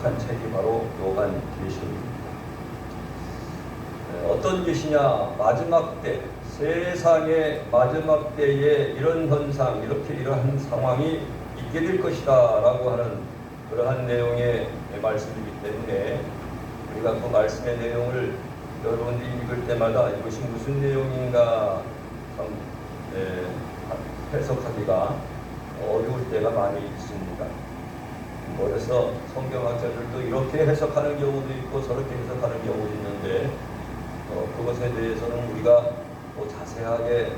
기록한 책이 바로 요한계시록입니다. 어떤 계시냐? 마지막 때, 세상의 마지막 때에 이런 현상, 이러한 상황이 있게 될 것이다 라고 하는 그러한 내용의 말씀이기 때문에 우리가 그 말씀의 내용을 여러분들이 읽을 때마다 이것이 무슨 내용인가 참 해석하기가 어려울 때가 많이 있습니다. 그래서 성경학자들도 이렇게 해석하는 경우도 있고 저렇게 해석하는 경우도 있는데 그것에 대해서는 우리가 자세하게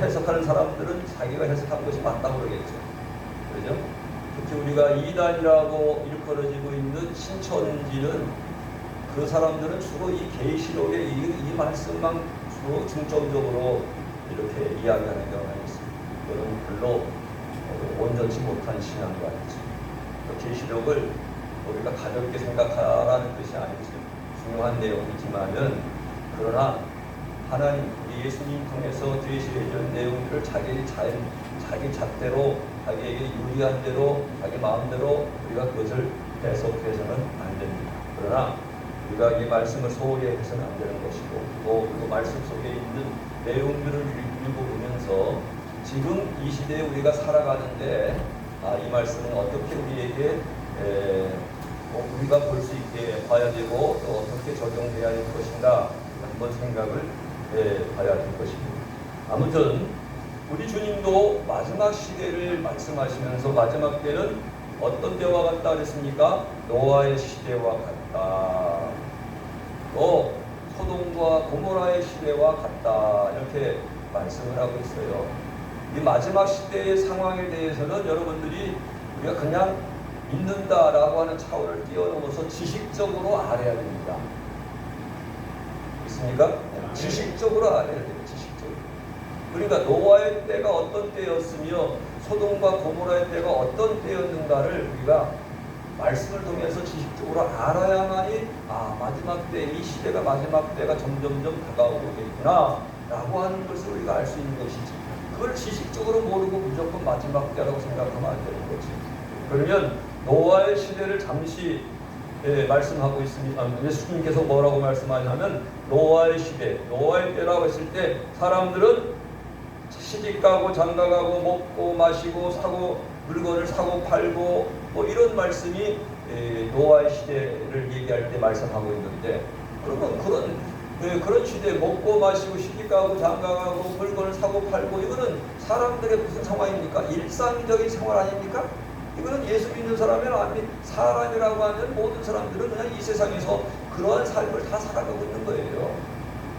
해석하는 사람들은 자기가 해석한 것이 맞다고 그러겠죠. 그렇죠? 특히 우리가 이단이라고 일컬어지고 있는 신천지는 그 사람들은 주로 이 계시록의 이 말씀만 주로 중점적으로 이렇게 이야기하는 경우가 있습니다. 이거는 별로 온전치 못한 신앙관이죠. 계시록을 우리가 가볍게 생각하라는 뜻이 아니죠. 중요한 내용이지만은 그러나 하나님 예수님 통해서 제시해준 내용들을 자기 잣대로 자기에게 유리한 대로 자기 마음대로 우리가 그것을 해석해서는 안 됩니다. 그러나 우리가 이 말씀을 소홀히 해서는 안 되는 것이고 또 그 말씀 속에 있는 내용들을 읽어보면서 지금 이 시대에 우리가 살아가는데 이 말씀은 어떻게 우리에게 우리가 볼 수 있게 봐야 되고 또 어떻게 적용돼야 할 것인가 한번 생각을 봐야 될 것입니다. 아무튼 우리 주님도 마지막 시대를 말씀하시면서 마지막 때는 어떤 때와 같다 그랬습니까? 노아의 시대와 같다. 또 소돔과 고모라의 시대와 같다. 이렇게 말씀을 하고 있어요. 이 마지막 시대의 상황에 대해서는 여러분들이 우리가 그냥 믿는다라고 하는 차원을 뛰어넘어서 지식적으로 알아야 됩니다. 있습니까? 지식적으로 알아야 돼요. 지식적으로. 그러니까 노아의 때가 어떤 때였으며 소돔과 고모라의 때가 어떤 때였는가를 우리가 말씀을 통해서 지식적으로 알아야만이 마지막 때, 이 시대가 마지막 때가 점점점 다가오고 있구나 라고 하는 것을 우리가 알 수 있는 것이지, 그걸 지식적으로 모르고 무조건 마지막 때라고 생각하면 안 되는 거지. 그러면 노아의 시대를 잠시 말씀하고 있습니다. 예수님께서 뭐라고 말씀하냐면 노아의 시대, 노아의 때라고 했을 때 사람들은 시집가고 장가가고 먹고 마시고 물건을 사고 팔고 이런 말씀이 노아의 시대를 얘기할 때 말씀하고 있는데, 그러면 그런 시대에 먹고 마시고 시집가고 장가가고 물건을 사고 팔고 이거는 사람들의 무슨 상황입니까? 일상적인 생활 아닙니까? 이거는 예수 믿는 사람이라고 하면 모든 사람들은 그냥 이 세상에서 그러한 삶을 다 살아가고 있는 거예요.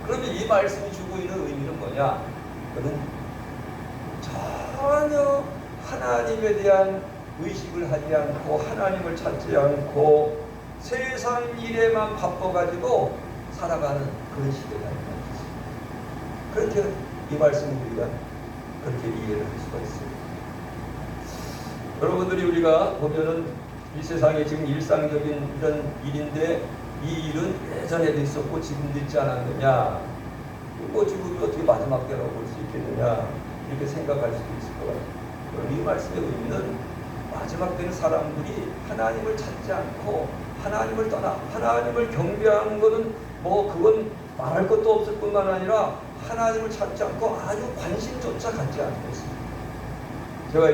그러면 이 말씀이 주고 있는 의미는 뭐냐? 그는 전혀 하나님에 대한 의식을 하지 않고 하나님을 찾지 않고 세상 일에만 바빠가지고 살아가는 그런 시대가 있는 거죠. 그렇게 이 말씀을 우리가 그렇게 이해를 할 수가 있습니다. 여러분들이 우리가 보면은 이 세상에 지금 일상적인 이런 일인데 이 일은 예전에도 있었고 지금도 있지 않았느냐, 지금 어떻게 마지막 때라고 볼 수 있겠느냐 이렇게 생각할 수도 있을 것 같아요. 이 말씀의 의미는 마지막 때는 사람들이 하나님을 찾지 않고 하나님을 떠나 하나님을 경배하는 것은 그건 말할 것도 없을 뿐만 아니라 하나님을 찾지 않고 아주 관심조차 갖지 않고 있습니다. 제가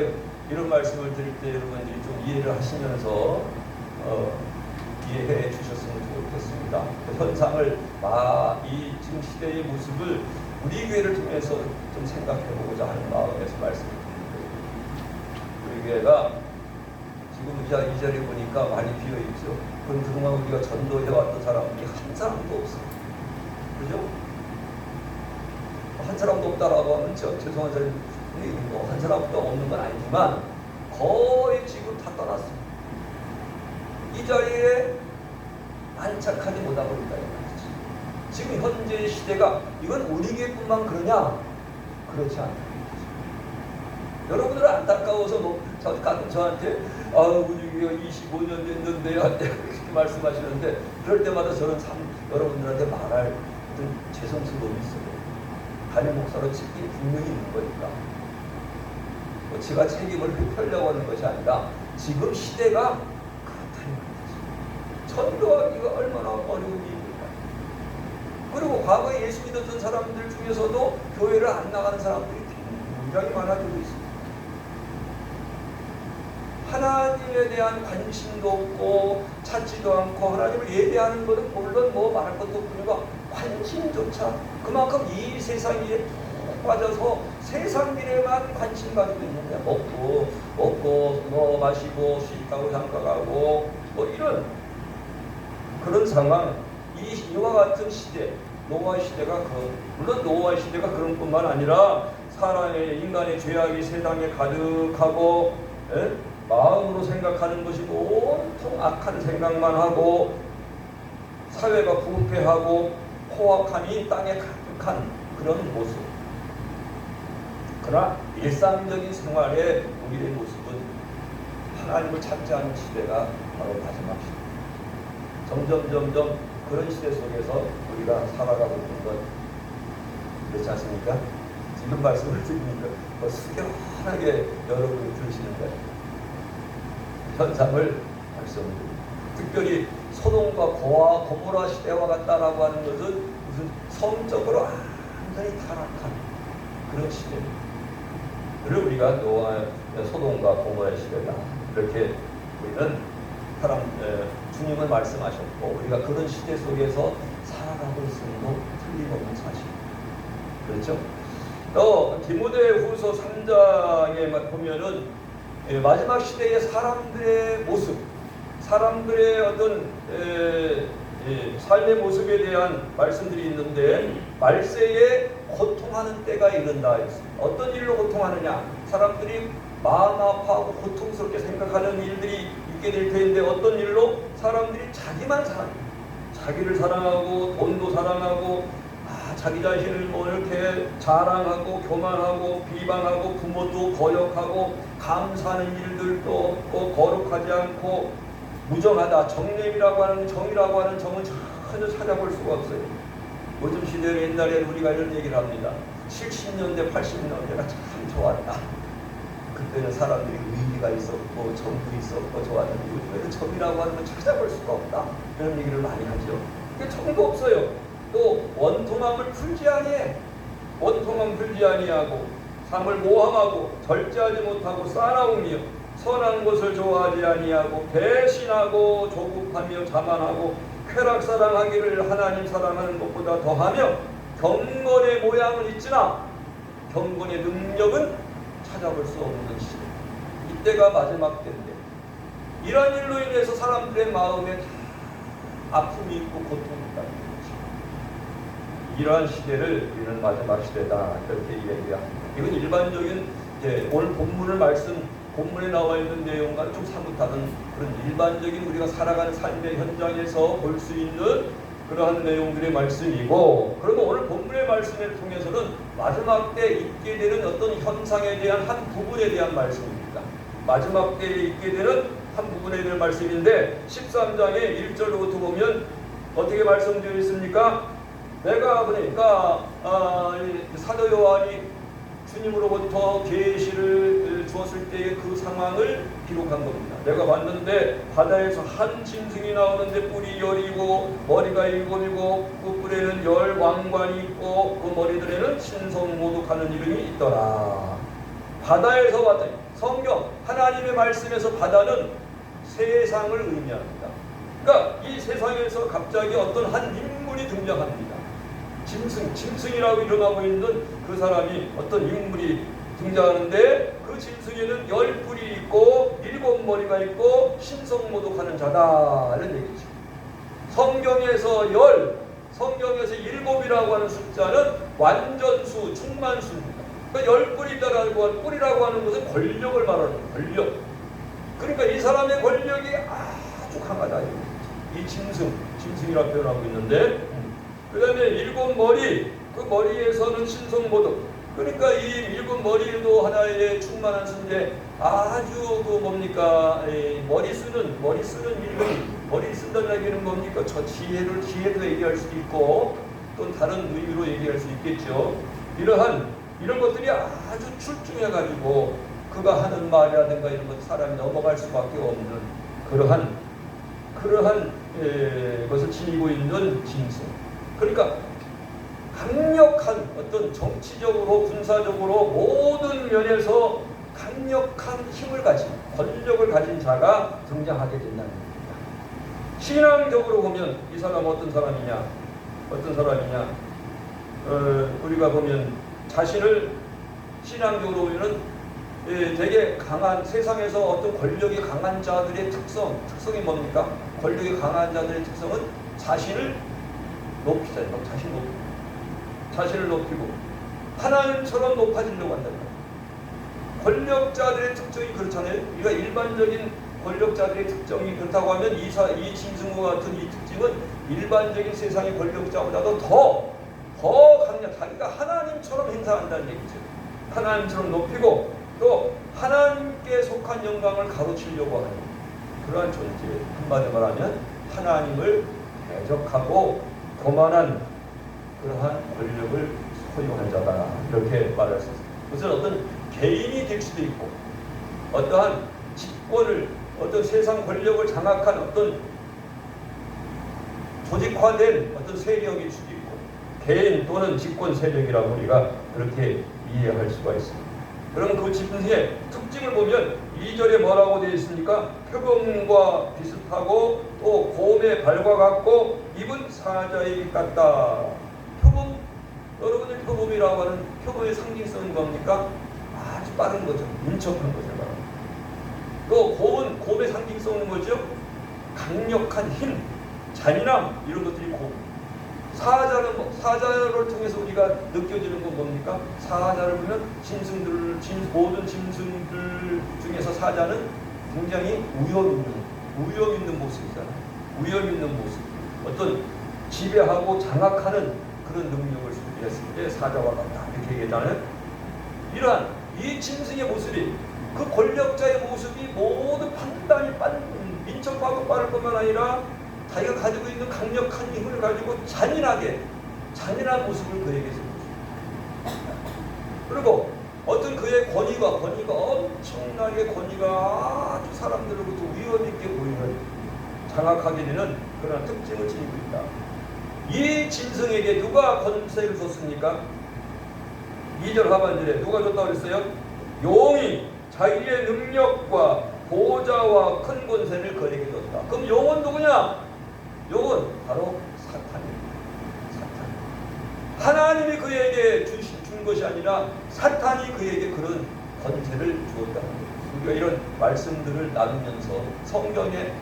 이런 말씀을 드릴 때 여러분들이 좀 이해를 하시면서 이해해 주셨으면 좋겠습니다. 그 현상을 이 지금 시대의 모습을 우리 교회를 통해서 좀 생각해 보고자 하는 마음에서 말씀을 드립니다. 우리 교회가 지금 이 자리에 보니까 많이 비어 있죠. 그럼 그동안 우리가 전도해 왔던 사람들이 한 사람도 없어요. 그죠? 한 사람도 없다라고 하면 죄송한 사람이 한 사람도 없는 건 아니지만 거의 지금 다 떠났습니다. 이 자리에 안착하지 못하고 있다. 지금 현재의 시대가 이건 우리 교회뿐만 그러냐? 그렇지 않다. 여러분들은 안타까워서 가끔 저한테 우리 교회가 25년 됐는데 이렇게 말씀하시는데, 그럴 때마다 저는 여러분들한테 말할 어떤 죄송스러움이 있어요. 담임 목사로 책임이 분명히 있는 거니까. 제가 책임을 회피하려고 하는 것이 아니라 지금 시대가 전도하기가 얼마나 어려운 일입니까? 그리고 과거에 예수 믿었던 사람들 중에서도 교회를 안 나가는 사람들이 굉장히 많아지고 있습니다. 하나님에 대한 관심도 없고 찾지도 않고 하나님을 예배하는 것은 물론 뭐 말할 것도 없으니까 관심조차 그만큼 이 세상 일에 푹 빠져서 세상 일에만 관심 가지고 있는데 먹고 뭐 마시고 시집가고 장가가고 뭐 이런 그런 상황. 이와 같은 시대 노아 시대가 물론 노아 시대가 그런 뿐만 아니라 사람의 인간의 죄악이 세상에 가득하고 마음으로 생각하는 것이 온통 악한 생각만 하고 사회가 부패하고 포악함이 땅에 가득한 그런 모습. 그러나 일상적인 생활의 우리의 모습은 하나님을 찾지 않는 시대가 바로 마지막 시대. 점점 그런 시대 속에서 우리가 살아가고 있는 것 그렇지 않습니까? 지금 말씀을 드리니까 숙연하게 여러분이 들으시는데 현상을 말씀드립니다. 특별히 소돔과 고모라 시대와 같다라고 하는 것은 무슨 성적으로 완전히 타락한 그런 시대입니다. 그를 우리가 소돔과 고모라 시대다 이렇게 우리는 주님은 말씀하셨고 우리가 그런 시대 속에서 살아가고 있음도 틀림없는 사실입니다. 그렇죠? 또 디모데후서 3장에 보면은 마지막 시대의 사람들의 모습, 사람들의 어떤 삶의 모습에 대한 말씀들이 있는데 말세에 고통하는 때가 이른다 했습니다. 어떤 일로 고통하느냐? 사람들이 마음 아파하고 고통스럽게 생각하는 일들이 있게 될 텐데 어떤 일로? 사람들이 자기만 사랑해요. 자기를 사랑하고 돈도 사랑하고 자기 자신을 뭐 이렇게 자랑하고 교만하고 비방하고 부모도 거역하고 감사하는 일들도 없고 거룩하지 않고 무정하다. 정념이라고 하는 정이라고 하는 정은 전혀 찾아볼 수가 없어요. 요즘 시대는 옛날에 우리가 이런 얘기를 합니다. 70년대 80년대가 참 좋았다. 그때는 사람들이 의리가 있었고 정도 있었고 좋았는데 요즘에는 정이라고 하는 건 찾아볼 수가 없다. 이런 얘기를 많이 하죠. 그게 정도 없어요. 또 원통함을 풀지 아니해. 원통함 풀지 아니하고 삶을 모함하고 절제하지 못하고 싸나우며 선한 것을 좋아하지 아니하고 배신하고 조급하며 자만하고 쾌락 사랑하기를 하나님 사랑하는 것보다 더하며 경건의 모양은 있으나 경건의 능력은 찾아볼 수 없는 시대. 이때가 마지막 때인데 이런 일로 인해서 사람들의 마음에 다 아픔이 있고 고통이 있다는 거죠. 이러한 시대를 우리는 마지막 시대다 이렇게 얘기합니다. 이건 일반적인 오늘 본문에 나와 있는 내용과 좀 사뭇 다른 그런 일반적인 우리가 살아가는 삶의 현장에서 볼 수 있는 그러한 내용들의 말씀이고, 그러면 오늘 본문의 말씀을 통해서는 마지막 때 있게 되는 어떤 현상에 대한 한 부분에 대한 말씀입니다. 마지막 때에 있게 되는 한 부분에 대한 말씀인데 13장의 1절로부터 보면 어떻게 말씀되어 있습니까? 내가 보니까 사도 요한이 주님으로부터 계시를 주었을 때의 그 상황을 기록한 겁니다. 내가 봤는데 바다에서 한 짐승이 나오는데 뿔이 10이고 머리가 7이고 그 뿔에는 10 왕관이 있고 그 머리들에는 신성모독하는 이름이 있더라. 바다에서 왔더니 성경 하나님의 말씀에서 바다는 세상을 의미합니다. 그러니까 이 세상에서 갑자기 어떤 한 인물이 등장합니다. 짐승이라고 일어나고 있는 그 사람이 어떤 인물이 등장하는데 그 짐승에는 10뿔이 있고 7머리가 있고 신성모독하는 자다 이런 얘기죠. 성경에서 7이라고 하는 숫자는 완전수, 충만수입니다. 그러니까 10뿔이라고 뿔이라고 하는 것은 권력을 말하는 거예요. 권력. 그러니까 이 사람의 권력이 아주 강하다. 이 짐승이라고 표현하고 있는데 그 다음에 7머리, 그 머리에서는 신성모독. 그러니까 이 7머리도 하나의 충만한 수인데 아주 머리 쓰는 머리 쓴다는 얘기는 뭡니까? 저 지혜도 얘기할 수도 있고 또 다른 의미로 얘기할 수 있겠죠. 이런 것들이 아주 출중해가지고 그가 하는 말이라든가 이런 것 사람이 넘어갈 수밖에 없는 그러한 것을 지니고 있는 짐승. 그러니까 강력한 어떤 정치적으로 군사적으로 모든 면에서 강력한 힘을 가진 권력을 가진 자가 등장하게 된다는 겁니다. 신앙적으로 보면 이 사람 어떤 사람이냐? 우리가 보면 자신을 신앙적으로 보면은 되게 강한 세상에서 어떤 권력이 강한 자들의 특성이 뭡니까? 권력이 강한 자들의 특성은 자신을 높이잖아요. 자신을 높이고 하나님처럼 높아지려고 한다. 권력자들의 특징이 그렇잖아요. 우리가 일반적인 권력자들의 특징이 그렇다고 하면 이 짐승과 같은 이 특징은 일반적인 세상의 권력자보다도 더 강력, 자기가 하나님처럼 행사한다는 얘기죠. 하나님처럼 높이고 또 하나님께 속한 영광을 가로치려고 하는 그러한 존재. 한마디로 말하면 하나님을 대적하고 거만한 그러한 권력을 소유한 자다. 이렇게 말할 수 있습니다. 그것은 어떤 개인이 될 수도 있고 어떠한 집권을 어떤 세상 권력을 장악한 어떤 조직화된 어떤 세력일 수도 있고 개인 또는 집권 세력이라고 우리가 그렇게 이해할 수가 있습니다. 그러면 그 짐승의 특징을 보면 2절에 뭐라고 되어 있습니까? 표범과 비슷하고 또 곰의 발과 같고 입은 사자의 입 같다. 표범, 여러분들 표범이라고 하는 표범의 상징성은 뭡니까? 아주 빠른 거죠. 민첩한 거죠. 또 곰의 상징성은 뭐죠? 강력한 힘, 잔인함 이런 것들이 곰. 사자를 통해서 우리가 느껴지는 건 뭡니까? 사자를 보면 모든 짐승들 중에서 사자는 굉장히 위험 있는 모습이잖아요. 위험 있는 모습. 어떤 지배하고 장악하는 그런 능력을 소유했을 때 사자와 같다. 이렇게 얘기하잖아요. 이러한 이 짐승의 모습이 그 권력자의 모습이 모두 판단이 민첩하고 빠를 뿐만 아니라 자기가 가지고 있는 강력한 힘을 가지고 잔인한 모습을 그에게 보여줍니다. 그리고 어떤 그의 권위가 엄청나게 권위가 아주 사람들로부터 위험 있게 보이는 장악하게 되는 그런 특징을 지니고 있다. 이 짐승에게 누가 권세를 줬습니까? 2절 하반절에 누가 줬다고 그랬어요? 용이 자기의 능력과 보좌와 큰 권세를 그에게 줬다. 그럼 용은 누구냐? 용은 바로 사탄입니다. 하나님이 그에게 준 것이 아니라 사탄이 그에게 그런 권세를 주었다는 거예요. 우리가 이런 말씀들을 나누면서 성경의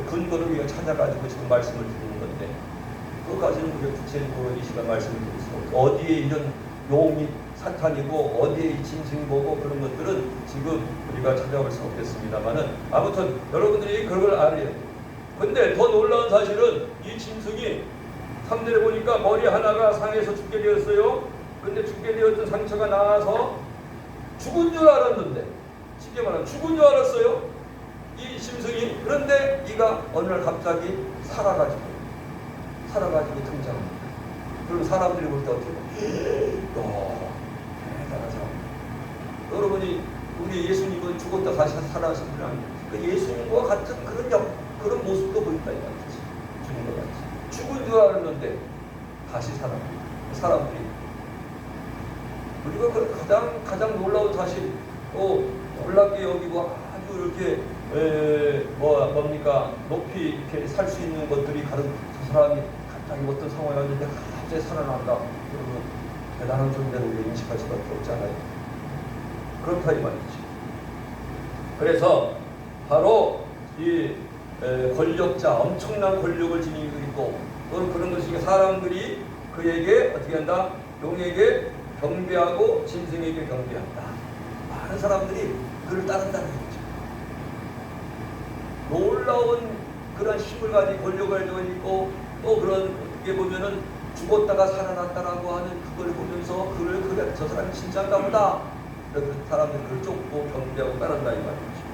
근거를 우리가 찾아가지고 지금 말씀을 드리는 건데 그것까지는 우리가 구체적으로 이 시간 말씀을 드릴 수 없고 어디에 이런 용이 사탄이고 어디에 이 짐승이 뭐고 그런 것들은 지금 우리가 찾아볼 수 없겠습니다만은 아무튼 여러분들이 그걸 알아야 돼요. 근데 더 놀라운 사실은 이 짐승이 3절에 보니까 머리 하나가 상해서 죽게 되었어요. 근데 죽게 되었던 상처가 나와서 죽은 줄 알았는데 쉽게 말하면 죽은 줄 알았어요. 이 짐승이. 그런데 이가 어느 날 갑자기 살아가지고 등장합니다. 그럼 사람들이 볼 때 어떻게 봐요? 대단한 사람. 여러분이 우리 예수님은 죽었다 다시 살아나신 분이 아닙니다. 그 예수님과 같은 그런 모습도 보인다 이 말이지. 죽은 것 같이. 죽은 줄 알았는데 다시 살아납니다. 사람들이 우리가 가장 놀라운 사실 또 놀랍게 여기고 아주 이렇게 뭡니까 높이 이렇게 살 수 있는 것들이 저 사람이 갑자기 어떤 상황이 왔는데 갑자기 살아난다. 그러면 대단한 존재를 우리가 인식할 수밖에 없잖아요. 그렇다 이 말이지. 그래서 바로 이 권력자, 엄청난 권력을 지니고 있고 또는 그런 것이 사람들이 그에게 어떻게 한다? 용에게 경배하고 짐승에게 경배한다. 많은 사람들이 그를 따른다는 거죠. 놀라운 그런 힘을 가진 권력을 가지고 있고 또 그런 어떻게 보면은 죽었다가 살아났다라고 하는 그걸 보면서 그래 저 사람이 진짜인가 보다. 그 사람들이 그걸 쫓고 경배하고 따른다 이 말이죠.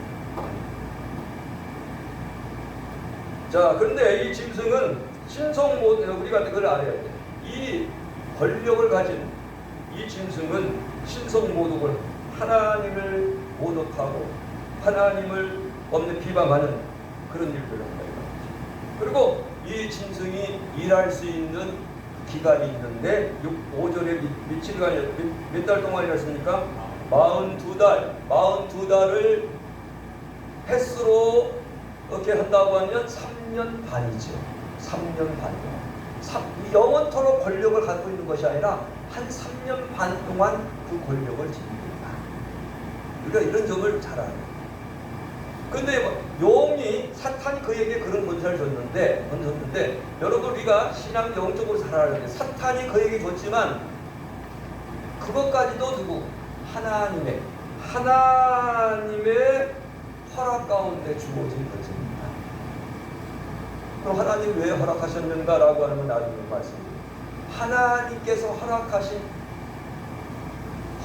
자, 그런데 이 짐승은 우리가 그걸 알아야 돼. 이 권력을 가진 이 짐승은 신성모독을 하나님을 모독하고 하나님을 없는 비방하는 그런 일들을 한다. 그리고 이 짐승이 일할 수 있는 기간이 있는데 5절에 며칠간이었, 몇 달 동안이었습니까? 42달을 횟수로 이렇게 한다고 하면 3년 반이죠. 3년 반 동안. 영원토록 권력을 갖고 있는 것이 아니라 한 3년 반 동안 그 권력을 지닙니다. 우리가 이런 점을 잘 알아요. 근데 용이, 사탄이 그에게 그런 권세를 줬는데 여러분 우리가 신앙 영적으로 잘 알아야 돼요. 사탄이 그에게 줬지만 그것까지도 두고 하나님의 허락 가운데 주어진 것입니다. 그럼 하나님 왜 허락하셨는가라고 하는 건 나중에 말씀드립니다. 하나님께서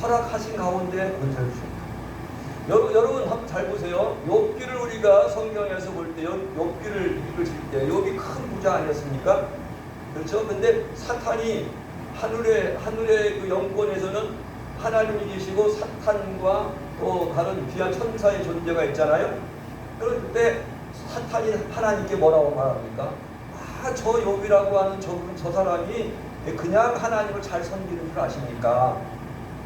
허락하신 가운데 권세를 주셨다. 여러분 한번 잘 보세요. 욥기를 우리가 성경에서 볼 때 욥기를 읽으실 때 욥이 큰 부자 아니었습니까? 그렇죠? 근데 사탄이 하늘의 그 영권에서는 하나님이 계시고 사탄과 또 다른 귀한 천사의 존재가 있잖아요. 그럴 때 사탄이 하나님께 뭐라고 말합니까? 저 욥이라고 하는 저 사람이 그냥 하나님을 잘 섬기는 줄 아십니까?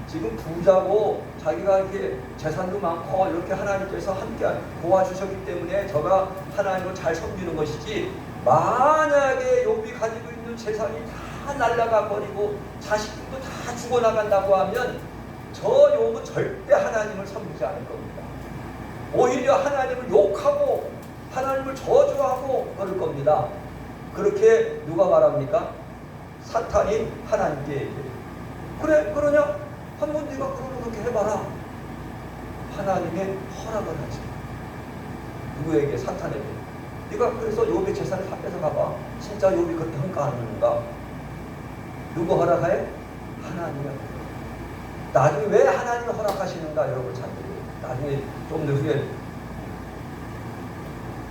지금 부자고 자기가 이렇게 재산도 많고 이렇게 하나님께서 함께 도와주셨기 때문에 저가 하나님을 잘 섬기는 것이지, 만약에 욥이 가지고 있는 재산이 다 날아가 버리고 자식들도 다 죽어나간다고 하면 저 욥은 절대 하나님을 섬기지 않을 겁니다. 오히려 하나님을 욕하고 하나님을 저주하고 그럴 겁니다. 그렇게 누가 말합니까? 사탄이 하나님께 얘기해요. 그래? 그러냐? 한번 네가 그러면 그렇게 해봐라. 하나님의 허락을 하지. 누구에게? 사탄에게. 네가 그래서 욥의 재산을 다 뺏어가봐. 진짜 욥이 그렇게 흥가하는가? 누구 허락하에? 하나님의 허락. 나중에 왜 하나님이 허락하시는가? 여러분 잘 들어요. 나중에 좀 더 후에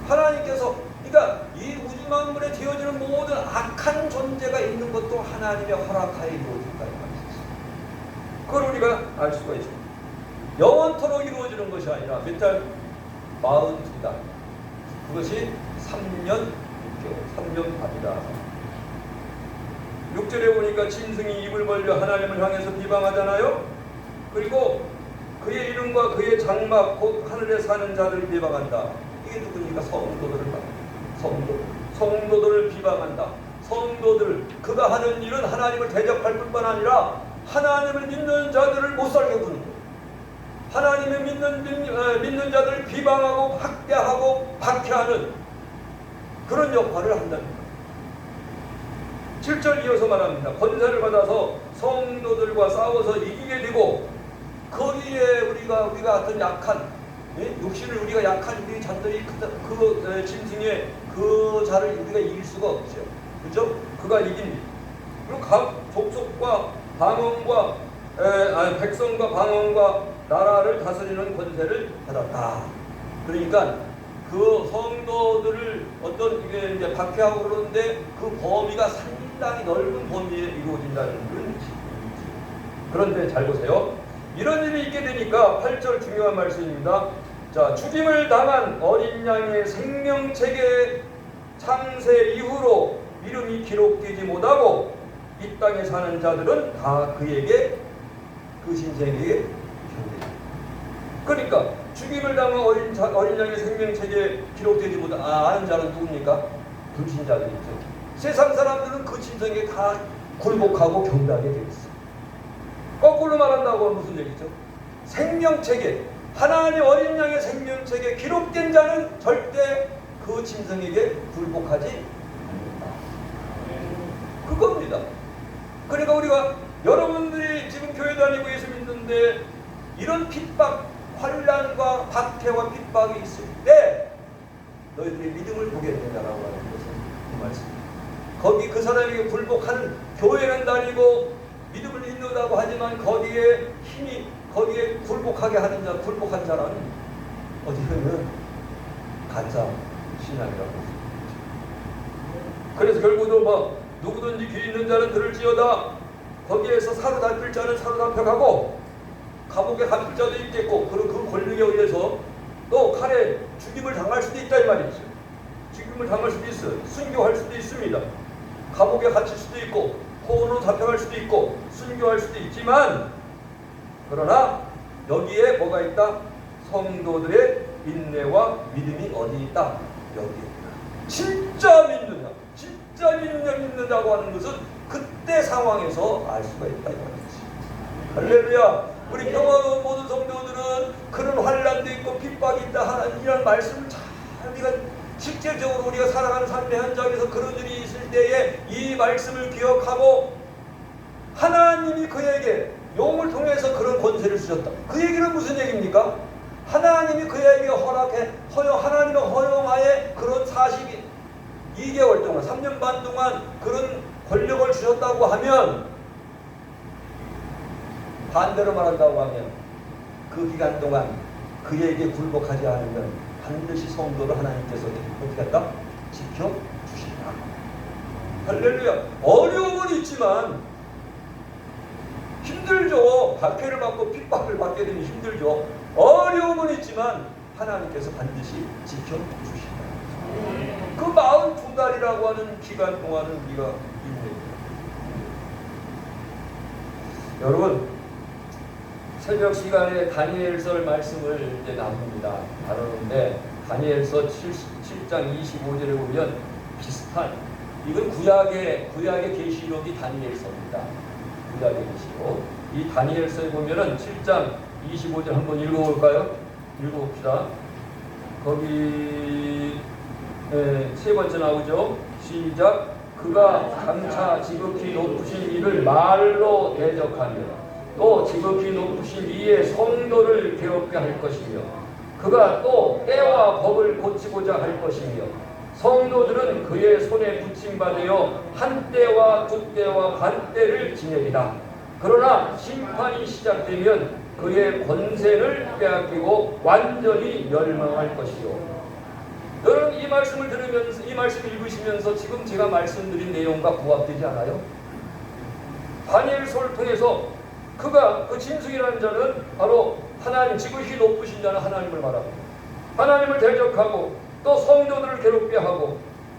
하나님께서, 그러니까 이 우주 만물에 되어지는 모든 악한 존재가 있는 것도 하나님의 허락하에 이루어진다 이 말이죠. 그걸 우리가 알 수가 있습니다. 영원토록 이루어지는 것이 아니라 몇 달? 42달. 그것이 3년 6개월, 3년 반이다. 6절에 보니까 짐승이 입을 벌려 하나님을 향해서 비방하잖아요. 그리고 그의 이름과 그의 장막 곧 하늘에 사는 자들을 비방한다. 이게 누구니까? 성도들을 비방한다. 성도들, 그가 하는 일은 하나님을 대적할 뿐만 아니라 하나님을 믿는 자들을 못살게 구는 거예요. 하나님을 믿는 자들을 비방하고 학대하고 박해하는 그런 역할을 한다는 거예요. 7절 이어서 말합니다. 권세를 받아서 성도들과 싸워서 이기게 되고, 거기에 우리가 어떤 약한, 육신을 우리가 약한 우리 잔들이 그 짐승의 그 자를 우리가 이길 수가 없죠. 그죠? 그가 이깁니다. 그리고 각 족속과 방언과 백성과 방언과 나라를 다스리는 권세를 받았다. 그러니까 그 성도들을 어떤 이제 박해하고 그러는데 그 범위가 상당히 넓은 범위에 이루어진다는 그런 뜻입니다. 그런데 잘 보세요. 이런 일이 있게 되니까 8절 중요한 말씀입니다. 자, 죽임을 당한 어린 양의 생명책의 창세 이후로 이름이 기록되지 못하고 이 땅에 사는 자들은 다 그에게, 그 신생에게 견뎌요. 그러니까 죽임을 당한 어린 양의 생명책에 기록되지 못한 아는 자는 누굽니까? 불신자들이죠. 세상 사람들은 그 신생에 다 굴복하고 경배하게 되어 있어요. 거꾸로 말한다고 하면 무슨 얘기죠? 생명책에, 하나님 어린 양의 생명책에 기록된 자는 절대 그 짐승에게 굴복하지 않는다. 그겁니다. 그러니까 우리가, 여러분들이 지금 교회 다니고 예수 믿는데 이런 핍박, 환난과 박해와 핍박이 있을 때 너희들이 믿음을 보겠느냐라고 하는 것은 그 말씀입니다. 거기 그 사람에게 굴복하는, 교회는 다니고 믿음을 믿는다고 하지만 거기에 힘이, 거기에 굴복하게 하는 자, 굴복한 자라는 어디 보면 가짜 신앙이라고 했습니다. 그래서 결국은 누구든지 귀 있는 자는 들을지어다. 거기에서 사로잡힐 자는 사로잡혀가고 감옥에 갇힐 자도 있겠고, 그리고 그 권력에 의해서 또 칼에 죽임을 당할 수도 있다 이 말이죠. 죽임을 죽음을 당할 수도 있어요. 순교할 수도 있습니다. 감옥에 갇힐 수도 있고 포로로 잡혀갈 수도 있고 순교할 수도 있지만, 그러나 여기에 뭐가 있다? 성도들의 인내와 믿음이 어디 있다? 여기에 있다. 진짜 믿는다고 하는 것은 그때 상황에서 알 수가 있다 이 말이지. 할렐루야. 우리 평화로운 모든 성도들은 그런 환난도 있고 핍박이 있다 이런 말씀을 잘 우리가 실제적으로 우리가 살아가는 삶의 현장에서 그런 일이 있을 때에 이 말씀을 기억하고 하나님이 그에게 용을 통해서 그런 권세를 주셨다. 그 얘기는 무슨 얘기입니까? 하나님이 그에게 하나님의 허용하에 그런 42개월 동안 3년 반 동안 그런 권력을 주셨다고 하면, 반대로 말한다고 하면 그 기간 동안 그에게 굴복하지 않으면 반드시 성도를 하나님께서 어떻게 한다? 지켜주신다. 할렐루야. 어려움은 있지만 힘들죠. 박해를 받고 핍박을 받게 되면 힘들죠. 어려움은 있지만 하나님께서 반드시 지켜주신다. 그 42달이라고 하는 기간 동안은 우리가 있는. 여러분, 새벽 시간에 다니엘서 말씀을 이제 나눕니다. 다루는데 다니엘서 7장 25절에 보면 비슷한, 이건 구약의 계시록이 다니엘서입니다. 구약의 계시록. 이 다니엘서에 보면은 7장 25절 한번 읽어볼까요? 읽어봅시다. 거기 세 번째 나오죠. 시작. 그가 장차 지극히 높으신 이를 말로 대적하며 또 지극히 높으신 이의 성도를 괴롭게 할 것이며 그가 또 때와 법을 고치고자 할 것이며 성도들은 그의 손에 붙임받으여 한 때와 두 때와 반 때를 지내리라. 그러나 심판이 시작되면 그의 권세를 빼앗기고 완전히 멸망할 것이요. 여러분, 이 말씀을 들으면서, 이 말씀 읽으시면서 지금 제가 말씀드린 내용과 부합되지 않아요? 다니엘서를 통해서 그가, 그 짐승이라는 자는 바로 하나님, 지극히 높으신 자는 하나님을 말합니다. 하나님을 대적하고 또 성도들을 괴롭게 하고,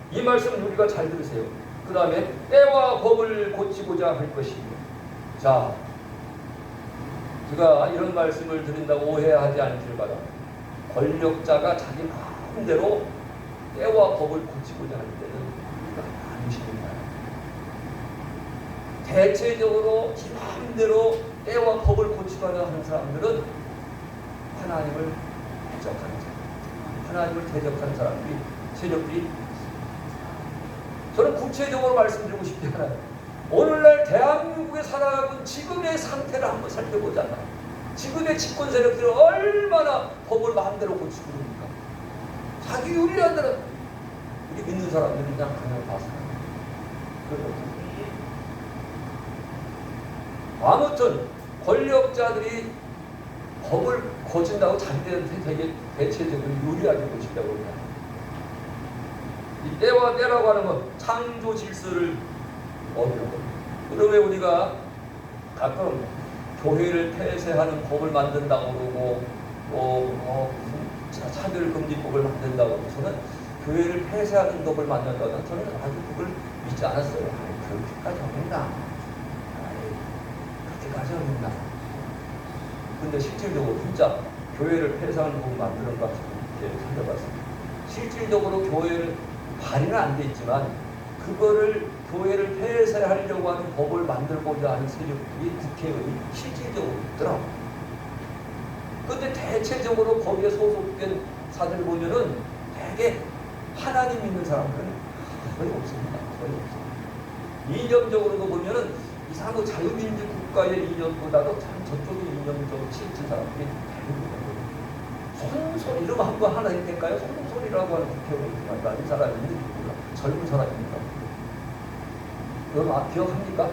이 말씀 우리가 잘 들으세요. 그 다음에 때와 법을 고치고자 할 것이며. 자, 제가 이런 말씀을 드린다고 오해하지 않기를 바랍니다. 권력자가 자기 마음대로 때와 법을 고치고자 할 때는 우리가 안심입니다. 대체적으로 지 마음대로 때와 법을 고치고자 하는 사람들은 하나님을 대적하는 사람, 하나님을 대적하는 사람들이, 세력들이. 저는 구체적으로 말씀드리고 싶지 않아요. 오늘날 대한민국에 살아가는 지금의 상태를 한번 살펴보자. 지금의 집권 세력들이 얼마나 법을 마음대로 고치고 있습니까? 자기 유리한 대로 우리 믿는 사람들이 그냥 봐서 아무튼 권력자들이 법을 고친다고 자기들한테 되게 대체적으로 유리하게 고친다고 합니다. 이 때와 때라고 하는 건 창조 질서를 어기는 겁니다. 그러면 우리가 가끔 교회를 폐쇄하는 법을 만든다고 그러고 무슨 차별금지법을 만든다고 그러고, 저는 교회를 폐쇄하는 법을 만든다고 저는 아주 그걸 믿지 않았어요. 그렇게까지 하겠나? 그렇게까지 하겠나? 근데 실질적으로 진짜 교회를 폐쇄하는 법을 만드는 것 같아서 이렇게 살펴봤습니다. 실질적으로 교회를 발의는 안 돼 있지만 그거를 교회를 폐쇄하려고 하는 법을 만들고자 하는 세력들이 국회의원이 실질적으로 있더라고요. 그런데 대체적으로 거기에 소속된 사들 보면은 되게 하나님 믿는 사람들은 거의 없습니다. 거의 없습니다. 이념적으로도 보면은 이상하고 자유민주 국가의 이념보다도 참 저쪽의 이념적으로 치우친 사람들이 대부분 손 이름 한번 하나 될까요? 손소리라고 하는 국회의원이 많은 사람이 있는구나. 젊은 사람입니다. 여러분 기억합니까?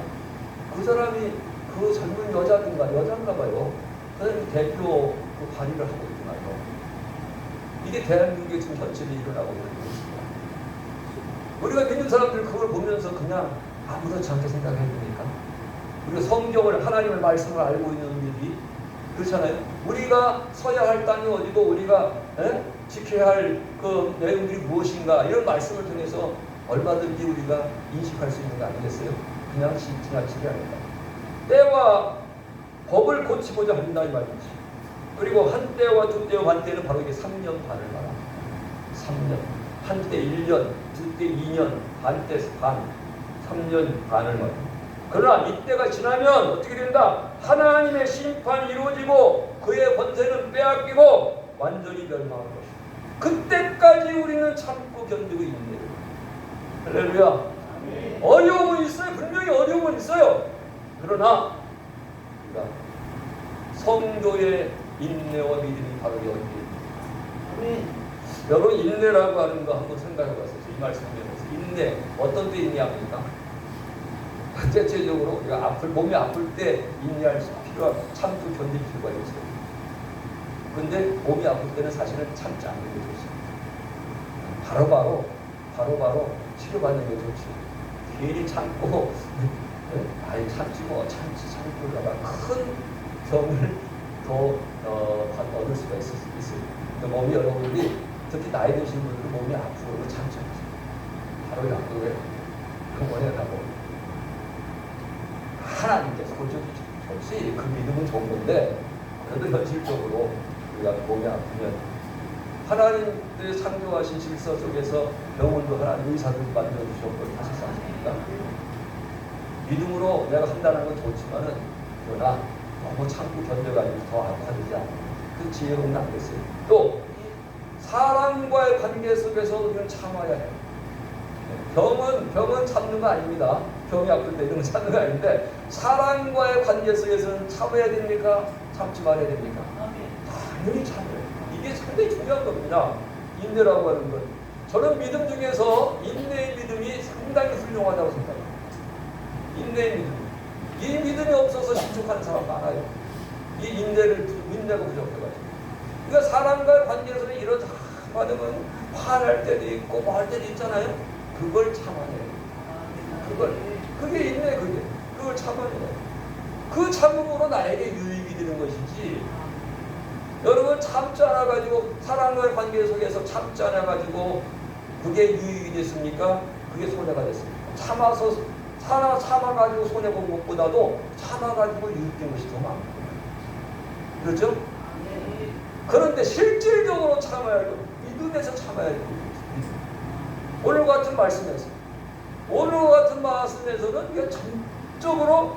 그 사람이 그 젊은 여자인가 봐요. 그 사람이 대표 그 발의를 하고 있구나요. 이게 대한민국의 지금 현실이 일어나고 있는 것입니다. 우리가 믿는 사람들 그걸 보면서 그냥 아무렇지 않게 생각해야 됩니까? 우리가 성경을, 하나님의 말씀을 알고 있는 우리들이 그렇잖아요. 우리가 서야 할 땅이 어디고 우리가 지켜야 할 그 내용들이 무엇인가 이런 말씀을 통해서 얼마든지 우리가 인식할 수 있는 거 아니겠어요? 그냥 지나치게 아니다. 때와 법을 고치고자 한다 이 말이지. 그리고 한 때와 두 때와 반 때는 바로 이게 3년 반을 말합니다. 3년. 한 때 1년, 두 때 2년, 반 때 반, 3년 반을 말합니다. 그러나 이때가 지나면 어떻게 된다? 하나님의 심판이 이루어지고 그의 권세는 빼앗기고 완전히 멸망할 것이다. 그때까지 우리는 참고 견디고 있네요. 할렐루야. 어려움은 있어요. 분명히 어려움은 있어요. 그러나 우리가 성도의 인내와 믿음이 바로 여기입니다. 여러분 인내라고 하는 거 한번 생각해 봤어요. 이 말씀드리면서 인내 어떤 때 인내합니까? 대체적으로 우리가 몸이 아플 때 인내할 필요가 참고 견딜 필요가 있어요. 근데 몸이 아플 때는 사실은 참지 않는 게 좋습니다. 바로바로 치료받는 게 좋지. 괜히 참고 아이 참지 뭐 참고 그러다가 큰 병을 더 얻을 수가 있어요. 그러니까 몸이 여러분들이 특히 나이 드신 분들은 몸이 아프고 참지 않죠. 바로 약국에 병원에 가고 하나님께서 고쳐주시죠. 역시 그 믿음은 좋은 건데 그래도 현실적으로 우리가 몸이 아프면 하나님의 창조하신 질서 속에서 병원도 하나님 의사들 만들어주셨고 사실상 아닙니까? 믿음으로 내가 한다는 건 좋지만은 그러나 너무 참고 견뎌가지고 더 악화되지 않고 그 지혜로운 안 됐어요. 또 사람과의 관계 속에서 우리는 참아야 해요. 병은 참는 거 아닙니다. 병이 아플 때 이런 거 참는 거 아닌데 사람과의 관계 속에서는 참아야 됩니까? 참지 말아야 됩니까? 당연히 참아요. 이게 상당히 중요한 겁니다. 인내라고 하는 건. 저는 믿음 중에서 인내의 믿음이 상당히 훌륭하다고 생각합니다. 인내의 믿음. 이 믿음이 없어서 실족하는 사람 많아요. 이 인내가 부족해가지고. 그러니까 사람과의 관계에서는 이런 많으면 화날 때도 있고 뭐 할 때도 있잖아요. 그걸 참아내요. 그게 인내, 그걸 참아내요. 그 참음으로 나에게 유익이 되는 것이지. 여러분 참지 않아가지고 사람과의 관계 속에서 참지 않아가지고 그게 유익이 됐습니까? 그게 손해가 됐습니까? 참아가지고 손해본 것보다도 참아가지고 유익된 것이 더 많고 그렇죠? 그런데 실질적으로 참아야 할 것, 믿음에서 참아야 할 것. 오늘 같은 말씀에서는 우리가 전적으로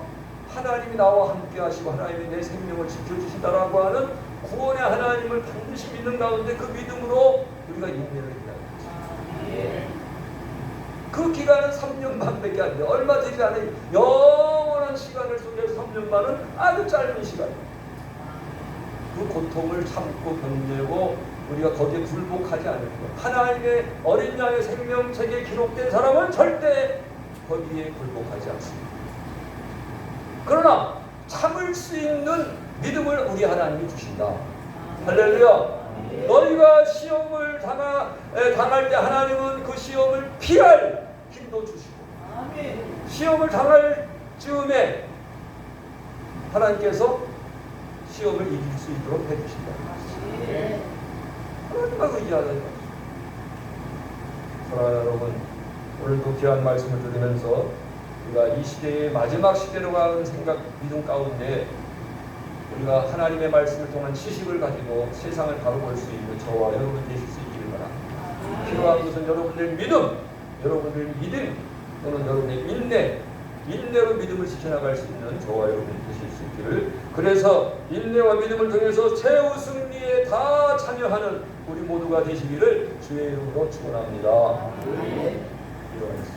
하나님이 나와 함께 하시고 하나님이 내 생명을 지켜주신다라고 하는 구원의 하나님을 반드시 믿는 가운데 그 믿음으로 우리가 인내를 기다립니다. 그 기간은 3년 반밖에 안 돼요. 얼마 되지 않아요. 영원한 시간을 속에서 3년 반은 아주 짧은 시간입니다. 그 고통을 참고 견디고 우리가 거기에 굴복하지 않을 거예요. 하나님의 어린 양의 생명책에 기록된 사람은 절대 거기에 굴복하지 않습니다. 그러나 참을 수 있는 믿음을 우리 하나님이 주신다. 할렐루야. 너희가 시험을 당할 때 하나님은 그 시험을 피할 힘도 주시고 시험을 당할 즈음에 하나님께서 시험을 이길 수 있도록 해주신다. 하나님만 의지하는 것입니다. 사랑하는 여러분, 오늘도 귀한 말씀을 들으면서 우리가 이 시대의 마지막 시대로 가는 믿음 가운데 우리가 하나님의 말씀을 통한 지식을 가지고 세상을 바로 볼 수 있는 저와 여러분 되실 수 있기를 바랍니다. 필요한 것은 여러분들의 믿음 또는 여러분의 인내로 믿음을 지켜나갈 수 있는 저와 여러분이 되실 수 있기를. 그래서 인내와 믿음을 통해서 최후 승리에 다 참여하는 우리 모두가 되시기를 주의 이름으로 축원합니다. 기도하겠습니다.